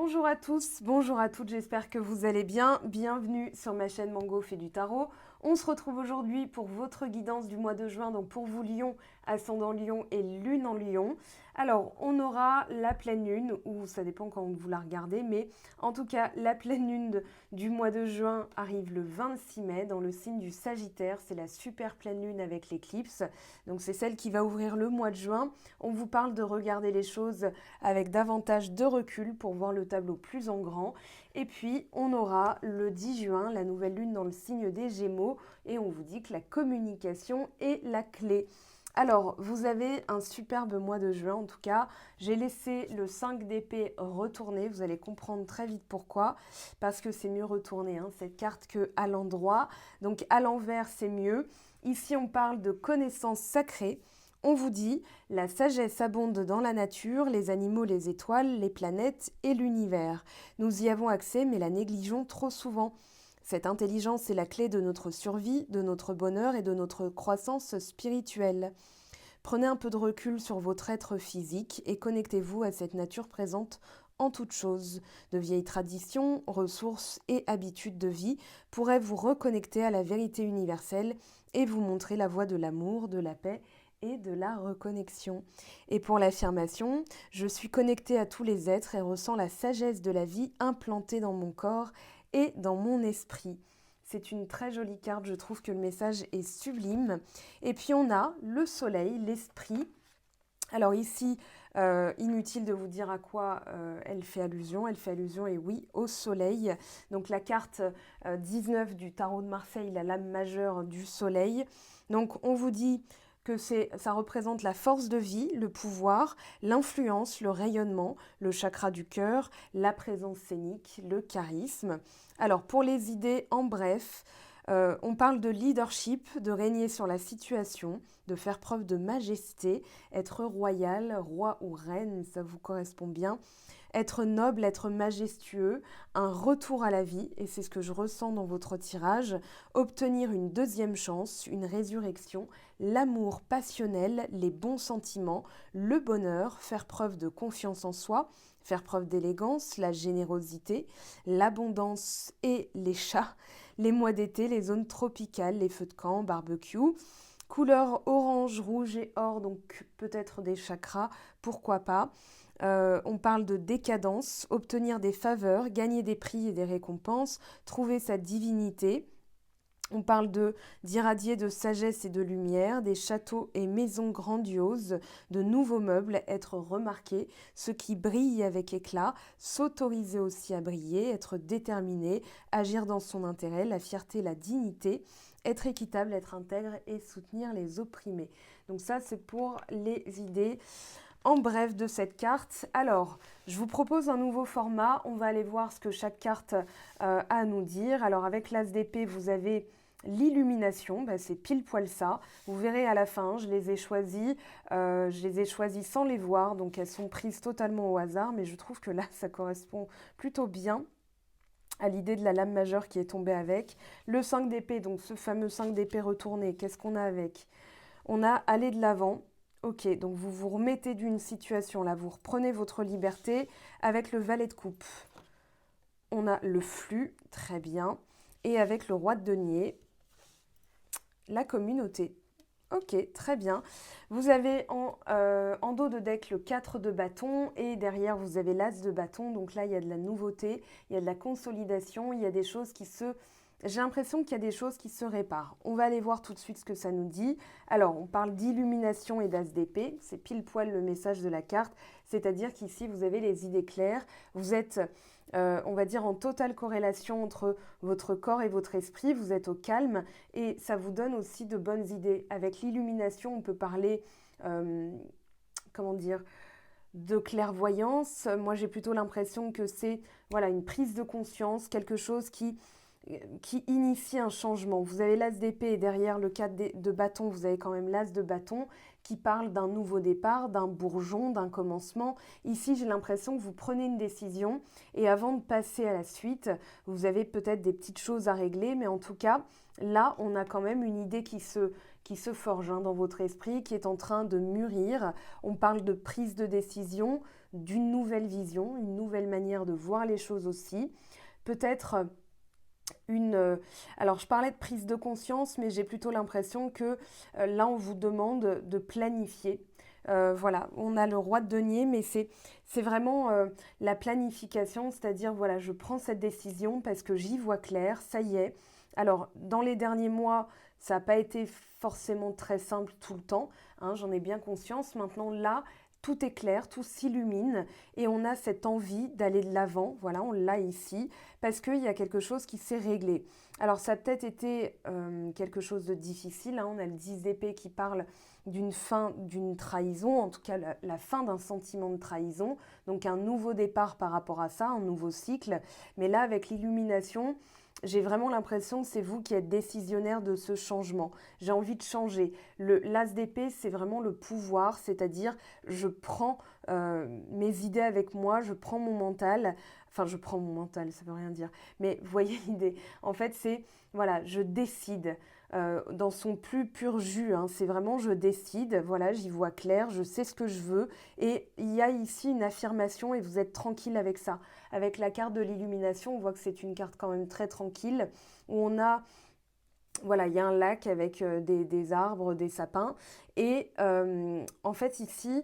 Bonjour à tous, bonjour à toutes, j'espère que vous allez bien. Bienvenue sur ma chaîne Mango fait du tarot. On se retrouve aujourd'hui pour votre guidance du mois de juin, donc pour vous Lion, ascendant Lion et lune en Lion. Alors, on aura la pleine lune, ou ça dépend quand vous la regardez, mais en tout cas, la pleine lune du mois de juin arrive le 26 mai dans le signe du Sagittaire. C'est la super pleine lune avec l'éclipse, donc c'est celle qui va ouvrir le mois de juin. On vous parle de regarder les choses avec davantage de recul pour voir le tableau plus en grand. Et puis, on aura le 10 juin, la nouvelle lune dans le signe des Gémeaux, et on vous dit que la communication est la clé. Alors, vous avez un superbe mois de juin, en tout cas. J'ai laissé le 5 d'épée retourner, vous allez comprendre très vite pourquoi, parce que c'est mieux retourné, cette carte, que à l'endroit. Donc, à l'envers, c'est mieux. Ici, on parle de connaissances sacrées. On vous dit, la sagesse abonde dans la nature, les animaux, les étoiles, les planètes et l'univers. Nous y avons accès, mais la négligeons trop souvent. Cette intelligence est la clé de notre survie, de notre bonheur et de notre croissance spirituelle. Prenez un peu de recul sur votre être physique et connectez-vous à cette nature présente en toutes choses. De vieilles traditions, ressources et habitudes de vie pourraient vous reconnecter à la vérité universelle et vous montrer la voie de l'amour, de la paix et de la reconnexion. Et pour l'affirmation, je suis connectée à tous les êtres et ressens la sagesse de la vie implantée dans mon corps et dans mon esprit. C'est une très jolie carte, je trouve que le message est sublime. Et puis on a le soleil, l'esprit. Alors ici, inutile de vous dire à quoi elle fait allusion. Elle fait allusion, et oui, au soleil. Donc la carte 19 du tarot de Marseille, la lame majeure du soleil. Donc on vous dit que ça représente la force de vie, le pouvoir, l'influence, le rayonnement, le chakra du cœur, la présence scénique, le charisme. Alors pour les idées, en bref, on parle de leadership, de régner sur la situation, de faire preuve de majesté, être royal, roi ou reine, ça vous correspond bien, être noble, être majestueux, un retour à la vie, et c'est ce que je ressens dans votre tirage, obtenir une deuxième chance, une résurrection, l'amour passionnel, les bons sentiments, le bonheur, faire preuve de confiance en soi, faire preuve d'élégance, la générosité, l'abondance et les chats, les mois d'été, les zones tropicales, les feux de camp, barbecue, couleur orange, rouge et or, donc peut-être des chakras, pourquoi pas. On parle de décadence, obtenir des faveurs, gagner des prix et des récompenses, trouver sa divinité. On parle d'irradier de sagesse et de lumière, des châteaux et maisons grandioses, de nouveaux meubles, être remarqué, ce qui brille avec éclat, s'autoriser aussi à briller, être déterminé, agir dans son intérêt, la fierté, la dignité, être équitable, être intègre et soutenir les opprimés. Donc ça, c'est pour les idées en bref de cette carte. Alors, je vous propose un nouveau format. On va aller voir ce que chaque carte a à nous dire. Alors, avec l'As d'épée, vous avez l'illumination. C'est pile poil ça. Vous verrez à la fin, je les ai choisies. Je les ai choisies sans les voir. Donc, elles sont prises totalement au hasard. Mais je trouve que là, ça correspond plutôt bien à l'idée de la lame majeure qui est tombée avec. Le 5 d'épée, donc ce fameux 5 d'épée retourné, qu'est-ce qu'on a avec? On a aller de l'avant. Ok, donc vous vous remettez d'une situation, là, vous reprenez votre liberté avec le valet de coupe. On a le flux, très bien. Et avec le roi de denier, la communauté. Ok, très bien. Vous avez en dos de deck le 4 de bâton et derrière vous avez l'as de bâton. Donc là, il y a de la nouveauté, il y a de la consolidation, il y a des choses qui se... J'ai l'impression qu'il y a des choses qui se réparent. On va aller voir tout de suite ce que ça nous dit. Alors, on parle d'illumination et d'as d'épée. C'est pile poil le message de la carte. C'est-à-dire qu'ici, vous avez les idées claires. Vous êtes, on va dire, en totale corrélation entre votre corps et votre esprit. Vous êtes au calme et ça vous donne aussi de bonnes idées. Avec l'illumination, on peut parler, comment dire, de clairvoyance. Moi, j'ai plutôt l'impression que c'est voilà, une prise de conscience, quelque chose qui initie un changement. Vous avez l'as d'épée et derrière le 4 de bâton, vous avez quand même l'as de bâton qui parle d'un nouveau départ, d'un bourgeon, d'un commencement. Ici, j'ai l'impression que vous prenez une décision et avant de passer à la suite, vous avez peut-être des petites choses à régler, mais en tout cas, là, on a quand même une idée qui se forge dans votre esprit, qui est en train de mûrir. On parle de prise de décision, d'une nouvelle vision, une nouvelle manière de voir les choses aussi. Peut-être alors je parlais de prise de conscience, mais j'ai plutôt l'impression que là on vous demande de planifier. Voilà, on a le roi de denier, mais c'est vraiment la planification, c'est-à-dire voilà, je prends cette décision parce que j'y vois clair, ça y est. Alors dans les derniers mois, ça n'a pas été forcément très simple tout le temps, hein, j'en ai bien conscience. Maintenant là, tout est clair, tout s'illumine et on a cette envie d'aller de l'avant. Voilà, on l'a ici parce qu'il y a quelque chose qui s'est réglé. Alors ça a peut-être été quelque chose de difficile, hein. On a le 10 d'épée qui parle d'une fin, d'une trahison, en tout cas la fin d'un sentiment de trahison, donc un nouveau départ par rapport à ça, un nouveau cycle. Mais là, avec l'illumination, j'ai vraiment l'impression que c'est vous qui êtes décisionnaire de ce changement. J'ai envie de changer. L'as d'épée, c'est vraiment le pouvoir, c'est-à-dire je prends mes idées avec moi, je prends mon mental. Enfin, je prends mon mental, ça veut rien dire. Mais vous voyez l'idée. En fait, c'est, voilà, je décide dans son plus pur jus. Hein, c'est vraiment, je décide, voilà, j'y vois clair, je sais ce que je veux. Et il y a ici une affirmation et vous êtes tranquille avec ça. Avec la carte de l'illumination, on voit que c'est une carte quand même très tranquille, où on a, voilà, il y a un lac avec des arbres, des sapins. Et en fait, ici,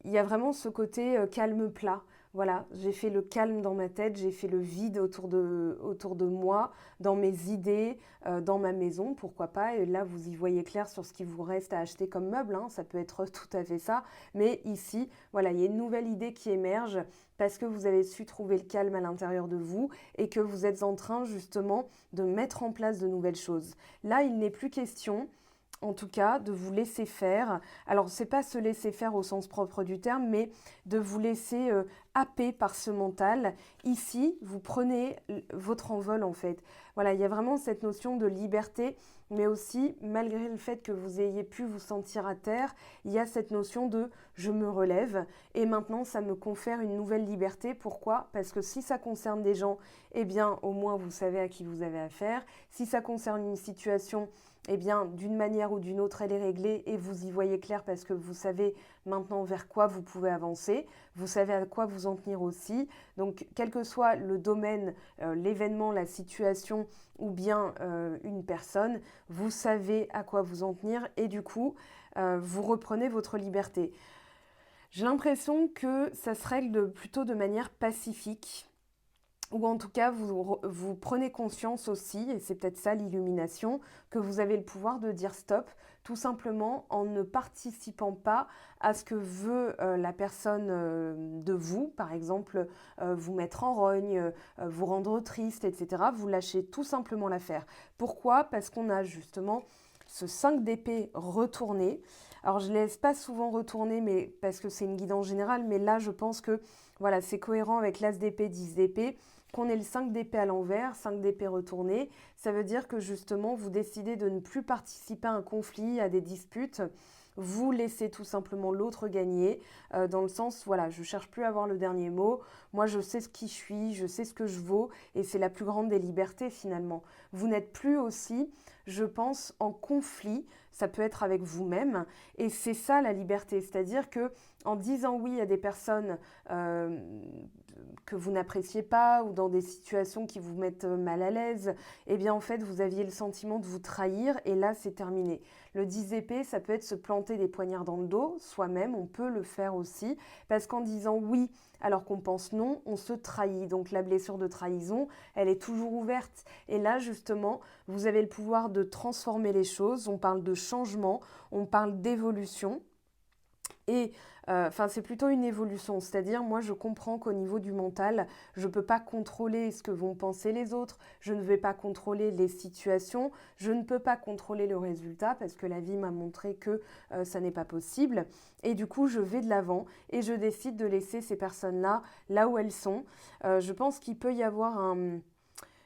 il y a vraiment ce côté calme plat. Voilà, j'ai fait le calme dans ma tête, j'ai fait le vide autour de moi, dans mes idées, dans ma maison, pourquoi pas. Et là, vous y voyez clair sur ce qui vous reste à acheter comme meuble, hein, ça peut être tout à fait ça. Mais ici, voilà, il y a une nouvelle idée qui émerge parce que vous avez su trouver le calme à l'intérieur de vous et que vous êtes en train justement de mettre en place de nouvelles choses. Là, il n'est plus question, en tout cas, de vous laisser faire. Alors, c'est pas se laisser faire au sens propre du terme, mais de vous laisser happer par ce mental. Ici, vous prenez votre envol, en fait. Voilà, il y a vraiment cette notion de liberté, mais aussi, malgré le fait que vous ayez pu vous sentir à terre, il y a cette notion de je me relève et maintenant, ça me confère une nouvelle liberté. Pourquoi? Parce que si ça concerne des gens, eh bien, au moins, vous savez à qui vous avez affaire. Si ça concerne une situation, eh bien, d'une manière ou d'une autre, elle est réglée et vous y voyez clair parce que vous savez maintenant vers quoi vous pouvez avancer, vous savez à quoi vous en tenir aussi. Donc, quel que soit le domaine, l'événement, la situation ou bien une personne, vous savez à quoi vous en tenir et du coup, vous reprenez votre liberté. J'ai l'impression que ça se règle plutôt de manière pacifique ou en tout cas, vous prenez conscience aussi, et c'est peut-être ça l'illumination, que vous avez le pouvoir de dire stop, tout simplement en ne participant pas à ce que veut la personne de vous, par exemple, vous mettre en rogne, vous rendre triste, etc. Vous lâchez tout simplement l'affaire. Pourquoi? Parce qu'on a justement ce 5 d'épée retourné. Alors, je ne laisse pas souvent retourner, mais parce que c'est une guidance générale, mais là, je pense que voilà, c'est cohérent avec l'as d'épée, 10 d'épée, qu'on ait le 5 d'épée à l'envers, 5 d'épée retourné. Ça veut dire que justement, vous décidez de ne plus participer à un conflit, à des disputes. Vous laissez tout simplement l'autre gagner, dans le sens, voilà, je ne cherche plus à avoir le dernier mot. Moi, je sais ce qui je suis, je sais ce que je vaux, et c'est la plus grande des libertés finalement. Vous n'êtes plus aussi, je pense, en conflit. Ça peut être avec vous-même, et c'est ça la liberté. C'est-à-dire que en disant oui à des personnes que vous n'appréciez pas ou dans des situations qui vous mettent mal à l'aise, eh bien en fait vous aviez le sentiment de vous trahir et là c'est terminé. Le 10 épée, ça peut être se planter des poignards dans le dos, soi-même, on peut le faire aussi, parce qu'en disant oui alors qu'on pense non, on se trahit. Donc la blessure de trahison, elle est toujours ouverte. Et là justement, vous avez le pouvoir de transformer les choses, on parle de changement, on parle d'évolution. Et c'est plutôt une évolution, c'est-à-dire moi je comprends qu'au niveau du mental, je ne peux pas contrôler ce que vont penser les autres, je ne vais pas contrôler les situations, je ne peux pas contrôler le résultat parce que la vie m'a montré que ça n'est pas possible. Et du coup je vais de l'avant et je décide de laisser ces personnes-là là où elles sont. Je pense qu'il peut y avoir un...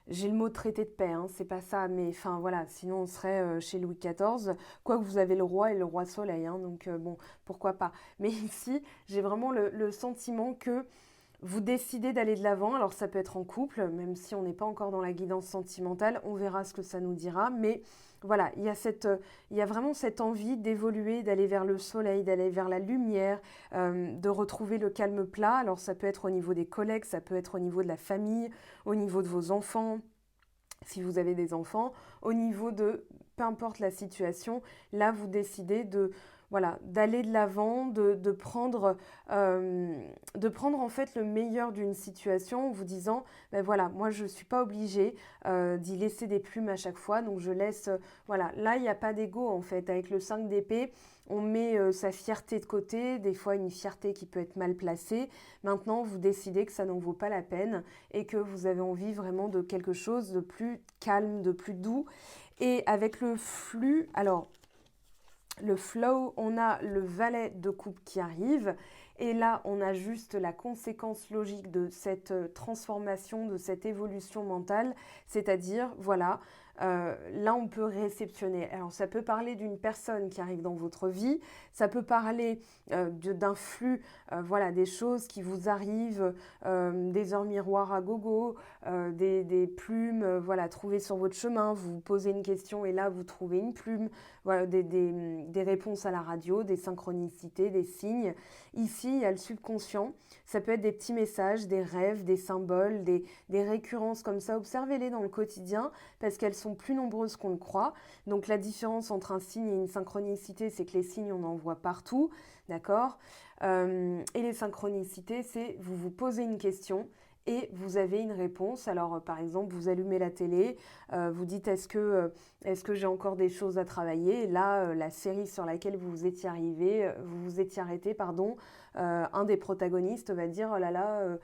J'ai le mot traité de paix, hein, c'est pas ça, mais enfin voilà, sinon on serait chez Louis XIV, quoique vous avez le roi et le roi soleil, hein, donc bon, pourquoi pas. Mais ici, j'ai vraiment le sentiment que Vous décidez d'aller de l'avant, alors ça peut être en couple, même si on n'est pas encore dans la guidance sentimentale, on verra ce que ça nous dira, mais voilà, il y a vraiment cette envie d'évoluer, d'aller vers le soleil, d'aller vers la lumière, de retrouver le calme plat. Alors ça peut être au niveau des collègues, ça peut être au niveau de la famille, au niveau de vos enfants, si vous avez des enfants, au niveau de, peu importe la situation, là vous décidez de, voilà, d'aller de l'avant, de prendre en fait le meilleur d'une situation en vous disant, ben voilà, moi je ne suis pas obligée d'y laisser des plumes à chaque fois, donc je laisse, voilà, là il n'y a pas d'ego en fait, avec le 5 d'épée, on met sa fierté de côté, des fois une fierté qui peut être mal placée. Maintenant, vous décidez que ça n'en vaut pas la peine et que vous avez envie vraiment de quelque chose de plus calme, de plus doux. Et avec le flux, alors le flow, on a le valet de coupe qui arrive. Et là, on a juste la conséquence logique de cette transformation, de cette évolution mentale. C'est-à-dire, voilà, là, on peut réceptionner. Alors, ça peut parler d'une personne qui arrive dans votre vie. Ça peut parler d'un flux, voilà, des choses qui vous arrivent, des heures miroirs à gogo, des plumes, voilà, trouvées sur votre chemin. Vous posez une question et là, vous trouvez une plume. Voilà, des réponses à la radio, des synchronicités, des signes. Ici, il y a le subconscient. Ça peut être des petits messages, des rêves, des symboles, des récurrences comme ça. Observez-les dans le quotidien parce qu'elles sont plus nombreuses qu'on le croit. Donc la différence entre un signe et une synchronicité, c'est que les signes, on en voit partout, d'accord. Et les synchronicités, c'est vous vous posez une question et vous avez une réponse. Alors, par exemple, vous allumez la télé, vous dites est-ce que j'ai encore des choses à travailler? Et là, la série sur laquelle vous vous étiez vous vous étiez arrêté, pardon, un des protagonistes va dire oh là là,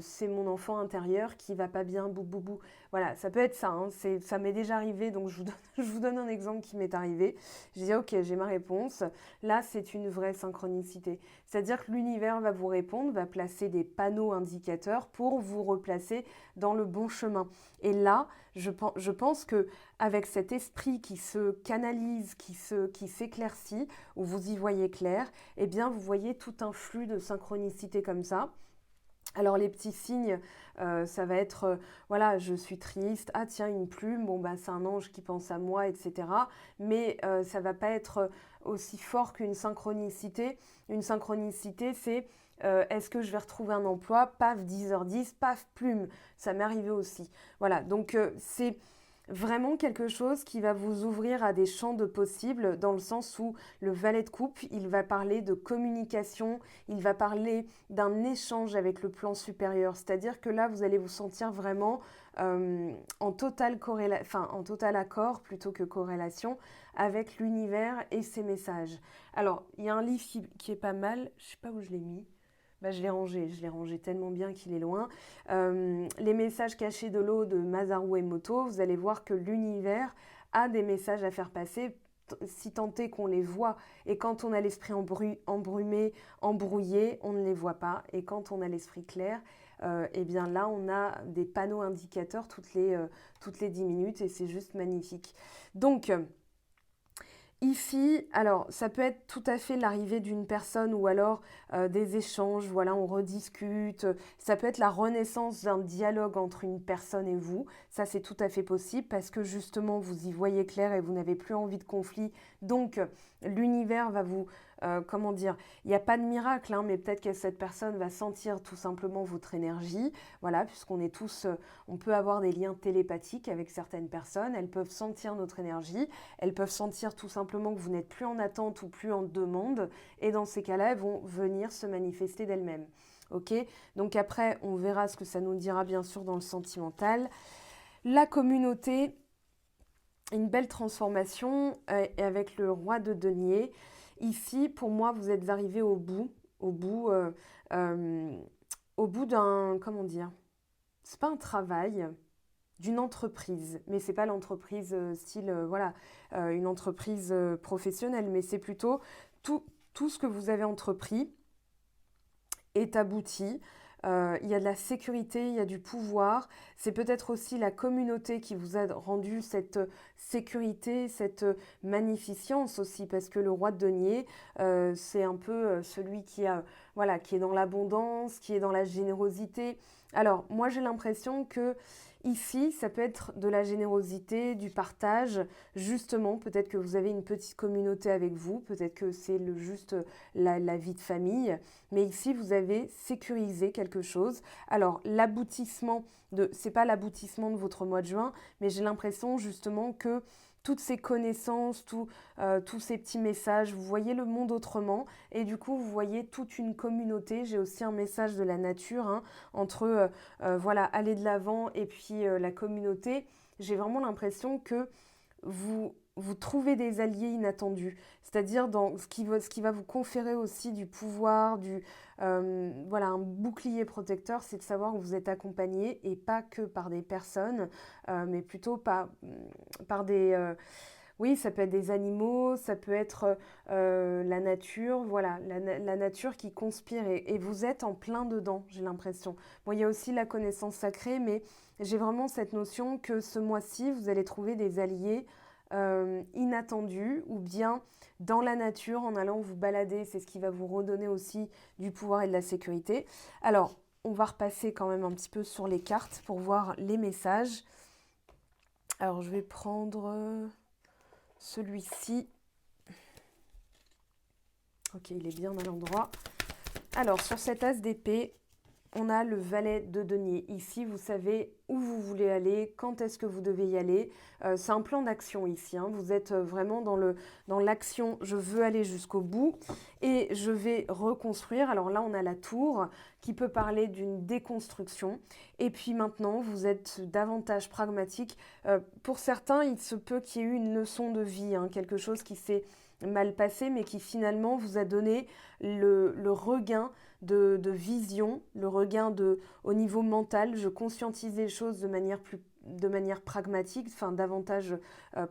c'est mon enfant intérieur qui va pas bien, bou bou bou. Voilà, ça peut être ça. Hein, ça m'est déjà arrivé, donc je vous donne un exemple qui m'est arrivé. Je dis ok, j'ai ma réponse. Là, c'est une vraie synchronicité. C'est-à-dire que l'univers va vous répondre, va placer des panneaux indicateurs pour vous replacer dans le bon chemin. Et là, je pense que avec cet esprit qui se canalise, qui s'éclaircit, où vous y voyez clair, eh bien, vous voyez tout un flux de synchronicité comme ça. Alors les petits signes, ça va être, voilà, je suis triste, ah tiens, une plume, bon bah c'est un ange qui pense à moi, etc. Mais ça va pas être aussi fort qu'une synchronicité. Une synchronicité, c'est est-ce que je vais retrouver un emploi, paf, 10h10, paf, plume. Ça m'est arrivé aussi. Voilà, donc c'est vraiment quelque chose qui va vous ouvrir à des champs de possibles dans le sens où le valet de coupe, il va parler de communication, il va parler d'un échange avec le plan supérieur. C'est-à-dire que là, vous allez vous sentir vraiment en total accord plutôt que corrélation avec l'univers et ses messages. Alors, il y a un livre qui est pas mal, je sais pas où je l'ai mis. Bah, je l'ai rangé tellement bien qu'il est loin. Les messages cachés de l'eau de Masaru Emoto, vous allez voir que l'univers a des messages à faire passer, si tant est qu'on les voit. Et quand on a l'esprit embrumé, embrouillé, on ne les voit pas. Et quand on a l'esprit clair, eh bien là, on a des panneaux indicateurs toutes les 10 minutes et c'est juste magnifique. Donc, ici, alors ça peut être tout à fait l'arrivée d'une personne ou alors des échanges, voilà, on rediscute. Ça peut être la renaissance d'un dialogue entre une personne et vous. Ça, c'est tout à fait possible parce que justement, vous y voyez clair et vous n'avez plus envie de conflit. Donc, l'univers va vous, comment dire, il n'y a pas de miracle, hein, mais peut-être que cette personne va sentir tout simplement votre énergie. Voilà, puisqu'on est tous, on peut avoir des liens télépathiques avec certaines personnes. Elles peuvent sentir notre énergie. Elles peuvent sentir tout simplement que vous n'êtes plus en attente ou plus en demande. Et dans ces cas-là, elles vont venir se manifester d'elles-mêmes. Ok? Donc après, on verra ce que ça nous dira bien sûr dans le sentimental. La communauté, une belle transformation et avec le roi de denier. Ici, pour moi, vous êtes arrivé au bout d'un, comment dire, c'est pas un travail, d'une entreprise, mais c'est pas l'entreprise style, voilà, une entreprise professionnelle, mais c'est plutôt tout ce que vous avez entrepris est abouti. Il y a de la sécurité, il y a du pouvoir. C'est peut-être aussi la communauté qui vous a rendu cette sécurité, cette magnificence aussi, parce que le roi de denier, c'est un peu celui qui a voilà, qui est dans l'abondance, qui est dans la générosité. Alors, moi, j'ai l'impression que ici, ça peut être de la générosité, du partage. Justement, peut-être que vous avez une petite communauté avec vous, peut-être que c'est juste la vie de famille. Mais ici, vous avez sécurisé quelque chose. Alors, c'est pas l'aboutissement de votre mois de juin, mais j'ai l'impression justement que toutes ces connaissances, tous ces petits messages, vous voyez le monde autrement et du coup vous voyez toute une communauté. J'ai aussi un message de la nature hein, entre voilà, aller de l'avant et puis la communauté. J'ai vraiment l'impression que vous trouvez des alliés inattendus, c'est-à-dire dans ce qui va vous conférer aussi du pouvoir, voilà, un bouclier protecteur, c'est de savoir que vous êtes accompagné et pas que par des personnes, mais plutôt par des... oui, ça peut être des animaux, ça peut être la nature, voilà, la nature qui conspire et vous êtes en plein dedans, j'ai l'impression. Bon, il y a aussi la connaissance sacrée, mais j'ai vraiment cette notion que ce mois-ci, vous allez trouver des alliés inattendus ou bien dans la nature en allant vous balader. C'est ce qui va vous redonner aussi du pouvoir et de la sécurité. Alors, on va repasser quand même un petit peu sur les cartes pour voir les messages. Alors, je vais prendre celui-ci. Ok, il est bien à l'endroit. Alors, sur cet as d'épée, on a le valet de denier. Ici, vous savez où vous voulez aller, quand est-ce que vous devez y aller. C'est un plan d'action ici. Hein. Vous êtes vraiment dans l'action, je veux aller jusqu'au bout et je vais reconstruire. Alors là, on a la tour qui peut parler d'une déconstruction. Et puis maintenant, vous êtes davantage pragmatique. Pour certains, il se peut qu'il y ait eu une leçon de vie, hein, quelque chose qui s'est mal passé, mais qui finalement vous a donné le regain de vision, le regain au niveau mental. Je conscientise les choses de manière pragmatique, enfin davantage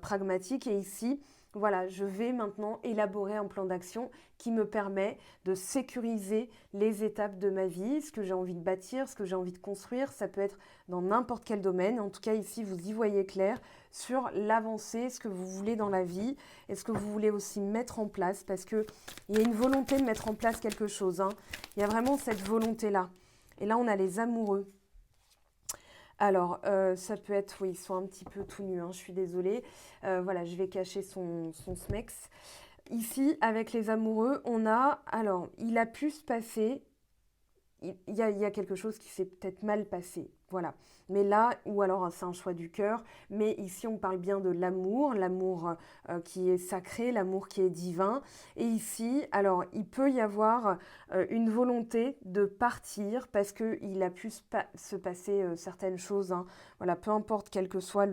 pragmatique. Et ici, voilà, je vais maintenant élaborer un plan d'action qui me permet de sécuriser les étapes de ma vie, ce que j'ai envie de bâtir, ce que j'ai envie de construire. Ça peut être dans n'importe quel domaine. En tout cas, ici, vous y voyez clair sur l'avancée, ce que vous voulez dans la vie et ce que vous voulez aussi mettre en place parce qu'il y a une volonté de mettre en place quelque chose. Hein. Il y a vraiment cette volonté-là. Et là, on a les amoureux. Alors, ça peut être, oui, ils sont un petit peu tout nus, hein, je suis désolée. Voilà, je vais cacher son smex. Ici, avec les amoureux, on a, alors, il a pu se passer, il y a quelque chose qui s'est peut-être mal passé, voilà. Mais là, ou alors c'est un choix du cœur, mais ici on parle bien de l'amour qui est sacré, l'amour qui est divin. Et ici, alors il peut y avoir une volonté de partir parce qu'il a pu se passer certaines choses, hein. Voilà, peu importe quel que soit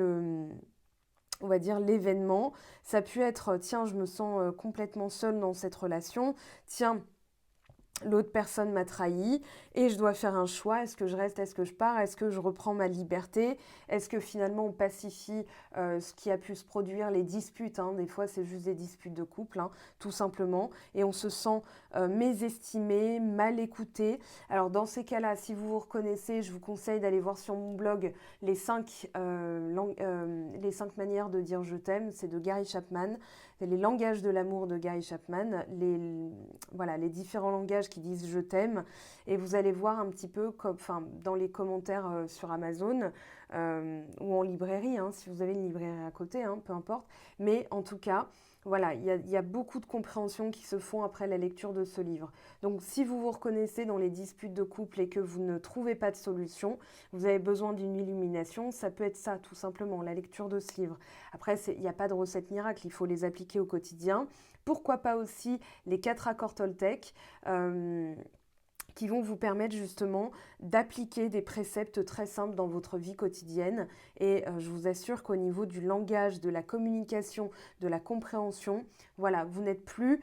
on va dire l'événement, ça a pu être, tiens, je me sens complètement seule dans cette relation, tiens, l'autre personne m'a trahi et je dois faire un choix. Est-ce que je reste? Est-ce que je pars? Est-ce que je reprends ma liberté? Est-ce que finalement on pacifie ce qui a pu se produire, les disputes, hein. Des fois, c'est juste des disputes de couple, hein, tout simplement. Et on se sent mésestimé, mal écouté. Alors, dans ces cas-là, si vous vous reconnaissez, je vous conseille d'aller voir sur mon blog les 5 manières de dire je t'aime. C'est de Gary Chapman. C'est les langages de l'amour de Gary Chapman. Voilà, les différents langages qui disent je t'aime et vous allez voir un petit peu dans les commentaires sur Amazon ou en librairie, hein, si vous avez une librairie à côté, hein, peu importe. Mais en tout cas, voilà, il y a beaucoup de compréhensions qui se font après la lecture de ce livre. Donc si vous vous reconnaissez dans les disputes de couple et que vous ne trouvez pas de solution, vous avez besoin d'une illumination, ça peut être ça tout simplement, la lecture de ce livre. Après, il n'y a pas de recette miracle, il faut les appliquer au quotidien. Pourquoi pas aussi les 4 accords Toltec qui vont vous permettre justement d'appliquer des préceptes très simples dans votre vie quotidienne. Et je vous assure qu'au niveau du langage, de la communication, de la compréhension, voilà, vous n'êtes plus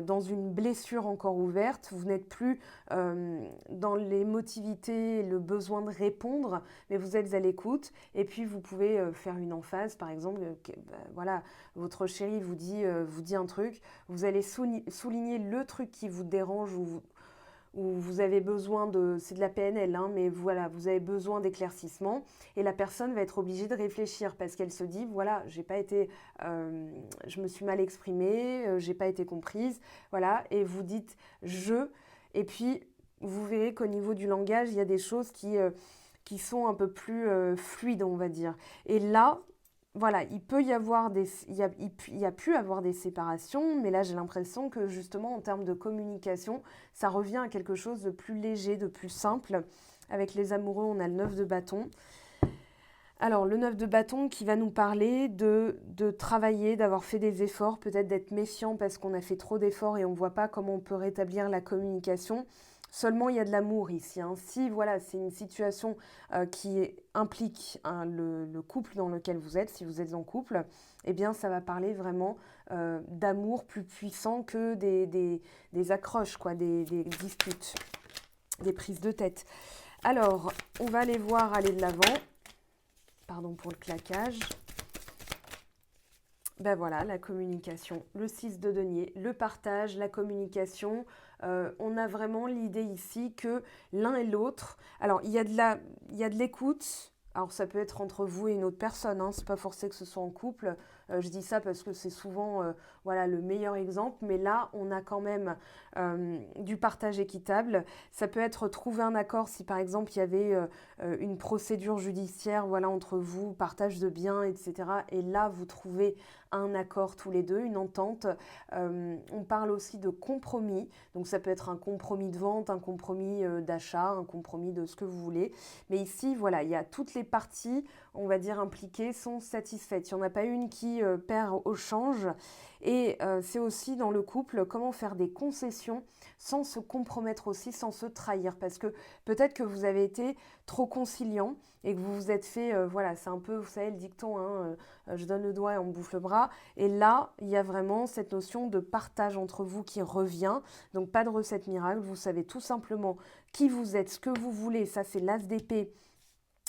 dans une blessure encore ouverte, vous n'êtes plus dans l'émotivité, le besoin de répondre, mais vous êtes à l'écoute. Et puis vous pouvez faire une emphase, par exemple, voilà, votre chéri vous dit un truc, vous allez souligner le truc qui vous dérange ou vous avez besoin c'est de la PNL, hein, mais voilà, vous avez besoin d'éclaircissement et la personne va être obligée de réfléchir parce qu'elle se dit, voilà, je me suis mal exprimée, j'ai pas été comprise, voilà, et vous dites je, Et puis, vous verrez qu'au niveau du langage, il y a des choses qui sont un peu plus fluides, on va dire. Et là, voilà, il peut y avoir il y a pu avoir des séparations, mais là j'ai l'impression que justement en termes de communication, ça revient à quelque chose de plus léger, de plus simple. Avec les amoureux, on a le 9 de bâton. Alors, le 9 de bâton qui va nous parler de travailler, d'avoir fait des efforts, peut-être d'être méfiant parce qu'on a fait trop d'efforts et on ne voit pas comment on peut rétablir la communication. Seulement, il y a de l'amour ici. Hein. Si voilà, c'est une situation qui implique le couple dans lequel vous êtes, si vous êtes en couple, eh bien, ça va parler vraiment d'amour plus puissant que des accroches, quoi, des disputes, des prises de tête. Alors, on va aller voir aller de l'avant. Pardon pour le claquage. Ben voilà, la communication, le 6 de denier, le partage, la communication. On a vraiment l'idée ici que l'un et l'autre... Alors, il y a de l'écoute. Alors, ça peut être entre vous et une autre personne. Hein, c'est pas forcé que ce soit en couple. Je dis ça parce que c'est souvent voilà, le meilleur exemple. Mais là, on a quand même du partage équitable. Ça peut être trouver un accord si, par exemple, il y avait une procédure judiciaire voilà, entre vous, partage de biens, etc. Et là, vous trouvez un accord tous les deux, une entente. On parle aussi de compromis. Donc, ça peut être un compromis de vente, un compromis d'achat, un compromis de ce que vous voulez. Mais ici, voilà, il y a toutes les parties, on va dire, impliquées sont satisfaites. Il n'y en a pas une qui perd au change. Et c'est aussi dans le couple comment faire des concessions sans se compromettre aussi, sans se trahir. Parce que peut-être que vous avez été trop conciliant et que vous vous êtes fait, voilà, c'est un peu, vous savez, le dicton, hein, je donne le doigt et on me bouffe le bras. Et là, il y a vraiment cette notion de partage entre vous qui revient. Donc, pas de recette miracle. Vous savez tout simplement qui vous êtes, ce que vous voulez. Ça, c'est l'as d'épée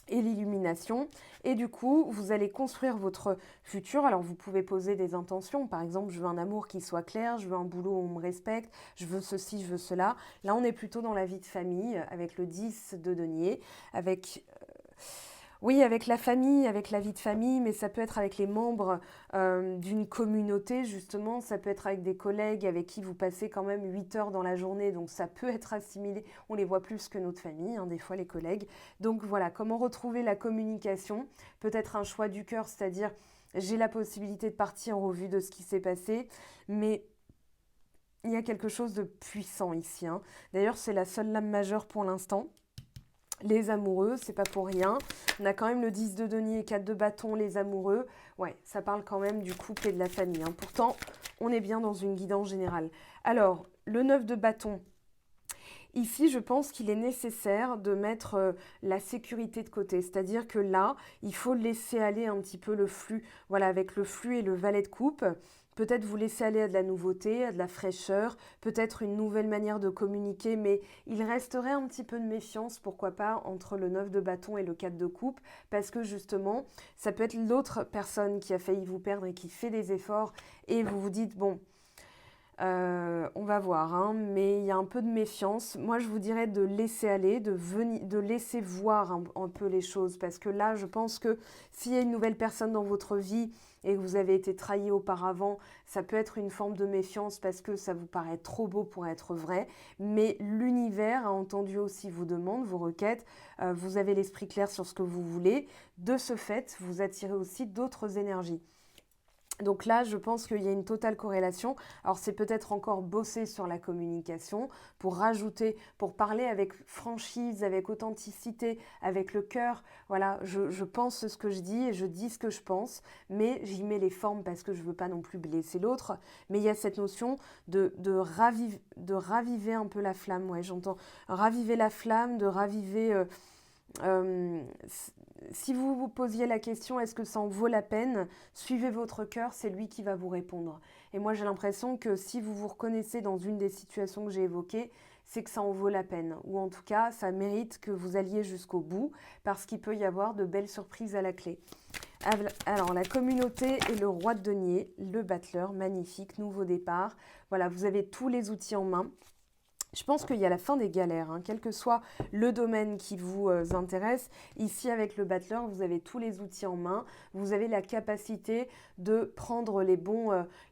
et l'illumination. Et du coup, vous allez construire votre futur. Alors, vous pouvez poser des intentions. Par exemple, je veux un amour qui soit clair, je veux un boulot où on me respecte, je veux ceci, je veux cela. Là, on est plutôt dans la vie de famille, avec le 10 de denier, avec... Oui, avec la famille, avec la vie de famille, mais ça peut être avec les membres d'une communauté, justement. Ça peut être avec des collègues avec qui vous passez quand même 8 heures dans la journée. Donc, ça peut être assimilé. On les voit plus que notre famille, hein, des fois, les collègues. Donc, voilà, comment retrouver la communication? Peut-être un choix du cœur, c'est-à-dire, j'ai la possibilité de partir en revue de ce qui s'est passé, mais... il y a quelque chose de puissant ici. Hein. D'ailleurs, c'est la seule lame majeure pour l'instant. Les amoureux, c'est pas pour rien. On a quand même le 10 de denier et 4 de bâton, les amoureux. Ouais, ça parle quand même du couple et de la famille. Hein. Pourtant, on est bien dans une guidance générale. Alors, le 9 de bâton. Ici, je pense qu'il est nécessaire de mettre la sécurité de côté. C'est-à-dire que là, il faut laisser aller un petit peu le flux. Voilà, avec le flux et le valet de coupe. Peut-être vous laisser aller à de la nouveauté, à de la fraîcheur, peut-être une nouvelle manière de communiquer, mais il resterait un petit peu de méfiance, pourquoi pas, entre le 9 de bâton et le 4 de coupe, parce que justement, ça peut être l'autre personne qui a failli vous perdre et qui fait des efforts, et vous vous dites, bon, on va voir, hein, mais il y a un peu de méfiance. Moi, je vous dirais de laisser aller, de laisser voir un peu les choses, parce que là, je pense que s'il y a une nouvelle personne dans votre vie, et que vous avez été trahi auparavant, ça peut être une forme de méfiance parce que ça vous paraît trop beau pour être vrai. Mais l'univers a entendu aussi vos demandes, vos requêtes. Vous avez l'esprit clair sur ce que vous voulez. De ce fait, vous attirez aussi d'autres énergies. Donc là, je pense qu'il y a une totale corrélation. Alors, c'est peut-être encore bosser sur la communication pour rajouter, pour parler avec franchise, avec authenticité, avec le cœur. Voilà, je pense ce que je dis et je dis ce que je pense, mais j'y mets les formes parce que je ne veux pas non plus blesser l'autre. Mais il y a cette notion de raviver un peu la flamme. Ouais, j'entends raviver la flamme, de raviver... si vous vous posiez la question, est-ce que ça en vaut la peine? Suivez votre cœur, c'est lui qui va vous répondre. Et moi, j'ai l'impression que si vous vous reconnaissez dans une des situations que j'ai évoquées, c'est que ça en vaut la peine. Ou en tout cas, ça mérite que vous alliez jusqu'au bout, parce qu'il peut y avoir de belles surprises à la clé. Alors, la communauté et le roi de denier, le battleur, magnifique, nouveau départ. Voilà, vous avez tous les outils en main. Je pense qu'il y a la fin des galères, hein, quel que soit le domaine qui vous intéresse. Ici, avec le battleur, vous avez tous les outils en main. Vous avez la capacité de prendre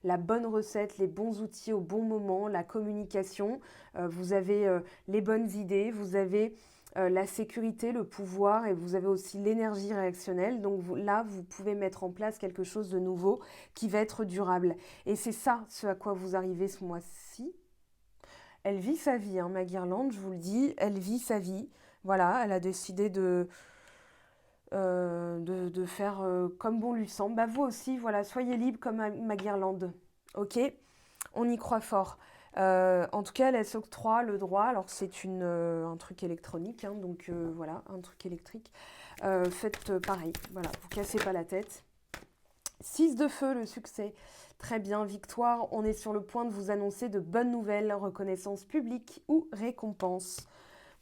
la bonne recette, les bons outils au bon moment, la communication. Vous avez les bonnes idées, vous avez la sécurité, le pouvoir et vous avez aussi l'énergie réactionnelle. Donc là, vous pouvez mettre en place quelque chose de nouveau qui va être durable. Et c'est ça, ce à quoi vous arrivez ce mois-ci. Elle vit sa vie, hein, ma guirlande, je vous le dis, elle vit sa vie. Voilà, elle a décidé de faire comme bon lui semble. Bah, vous aussi, voilà, soyez libre comme ma guirlande. Ok? On y croit fort. En tout cas, elle s'octroie le droit. Alors, c'est un truc électronique, hein, donc voilà, un truc électrique. Faites pareil, voilà, vous cassez pas la tête. 6 de feu, le succès. Très bien, victoire. On est sur le point de vous annoncer de bonnes nouvelles, reconnaissance publique ou récompense.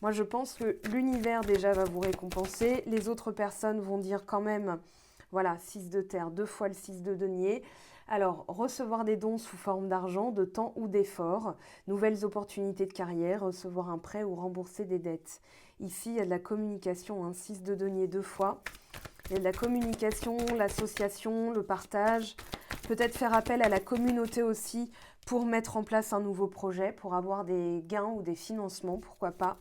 Moi, je pense que l'univers déjà va vous récompenser. Les autres personnes vont dire quand même, voilà, 6 de terre, 2 fois le 6 de denier. Alors, recevoir des dons sous forme d'argent, de temps ou d'effort, nouvelles opportunités de carrière, recevoir un prêt ou rembourser des dettes. Ici, il y a de la communication, hein, 6 de denier 2 fois. Il y a de la communication, l'association, le partage, peut-être faire appel à la communauté aussi pour mettre en place un nouveau projet, pour avoir des gains ou des financements, pourquoi pas.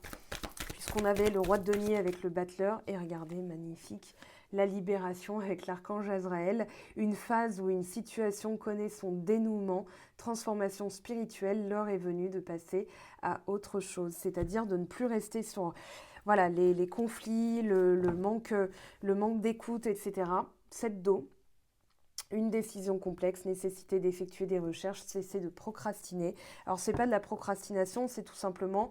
Puisqu'on avait le roi de denier avec le battleur, et regardez, magnifique, la libération avec l'archange Azraël, une phase où une situation connaît son dénouement, transformation spirituelle, l'heure est venue de passer à autre chose, c'est-à-dire de ne plus rester sur voilà, les conflits, le manque d'écoute, etc. 7 d'eau. Une décision complexe, nécessité d'effectuer des recherches, cesser de procrastiner. Alors, ce n'est pas de la procrastination, c'est tout simplement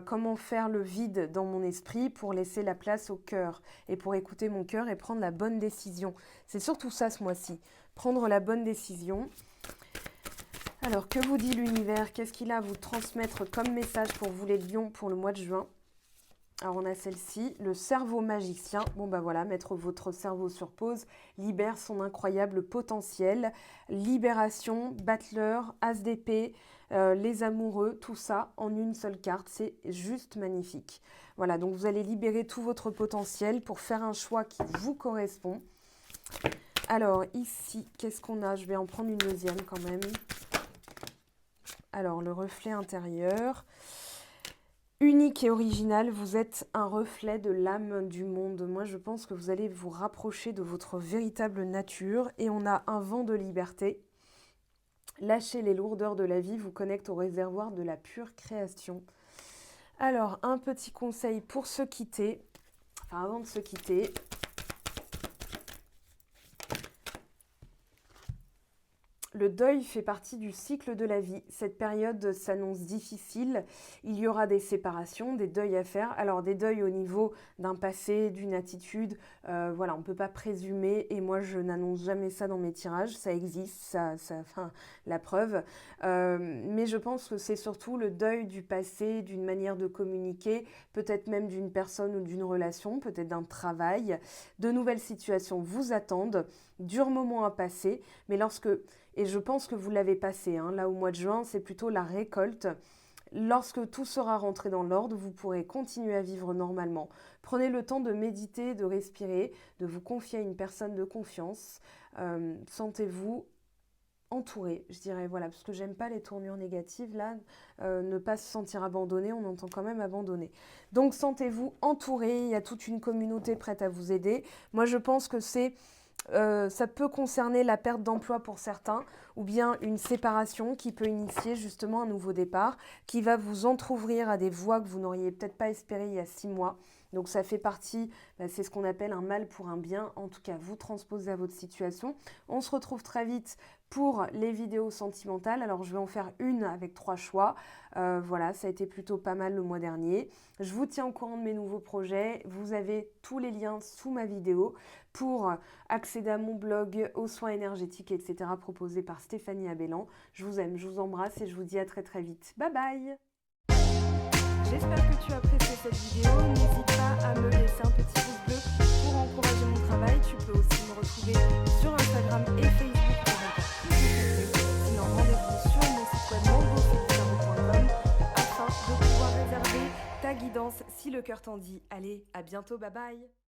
comment faire le vide dans mon esprit pour laisser la place au cœur et pour écouter mon cœur et prendre la bonne décision. C'est surtout ça ce mois-ci, prendre la bonne décision. Alors, que vous dit l'univers? Qu'est-ce qu'il a à vous transmettre comme message pour vous les lions pour le mois de juin? Alors on a celle-ci, le cerveau magicien. Bon bah voilà, mettre votre cerveau sur pause libère son incroyable potentiel. Libération, battleur, as d'épée, les amoureux, tout ça en une seule carte. C'est juste magnifique. Voilà, donc vous allez libérer tout votre potentiel pour faire un choix qui vous correspond. Alors ici, qu'est-ce qu'on a? Je vais en prendre une deuxième quand même. Alors le reflet intérieur. Unique et original, vous êtes un reflet de l'âme du monde. Moi, je pense que vous allez vous rapprocher de votre véritable nature et on a un vent de liberté. Lâchez les lourdeurs de la vie, vous connecte au réservoir de la pure création. Alors, un petit conseil pour se quitter, enfin avant de se quitter. Le deuil fait partie du cycle de la vie. Cette période s'annonce difficile. Il y aura des séparations, des deuils à faire. Alors des deuils au niveau d'un passé, d'une attitude. Voilà, on ne peut pas présumer. Et moi, je n'annonce jamais ça dans mes tirages. Ça existe, la preuve. Mais je pense que c'est surtout le deuil du passé, d'une manière de communiquer, peut-être même d'une personne ou d'une relation, peut-être d'un travail. De nouvelles situations vous attendent. Durs moments à passer. Mais et je pense que vous l'avez passé, hein. Là au mois de juin, c'est plutôt la récolte. Lorsque tout sera rentré dans l'ordre, vous pourrez continuer à vivre normalement. Prenez le temps de méditer, de respirer, de vous confier à une personne de confiance. Sentez-vous entouré, je dirais, voilà, parce que j'aime pas les tournures négatives, là, ne pas se sentir abandonné, on entend quand même abandonné. Donc sentez-vous entouré, il y a toute une communauté prête à vous aider. Moi, je pense que ça peut concerner la perte d'emploi pour certains ou bien une séparation qui peut initier justement un nouveau départ qui va vous entrouvrir à des voies que vous n'auriez peut-être pas espérées il y a 6 mois. Donc ça fait partie, c'est ce qu'on appelle un mal pour un bien. En tout cas, vous transposez à votre situation. On se retrouve très vite pour les vidéos sentimentales. Alors je vais en faire une avec 3 choix. Voilà, ça a été plutôt pas mal le mois dernier. Je vous tiens au courant de mes nouveaux projets. Vous avez tous les liens sous ma vidéo pour accéder à mon blog, aux soins énergétiques, etc. proposés par Stéphanie Abellan. Je vous aime, je vous embrasse et je vous dis à très très vite. Bye bye! J'espère que tu as apprécié cette vidéo. N'hésite pas à me laisser un petit pouce bleu pour encourager mon travail. Tu peux aussi me retrouver sur Instagram et Facebook pour encore plus de contenu. Sinon, rendez-vous sur mon site web mangofeldutaro.com afin de cœur t'en dit. Allez, à bientôt, bye bye!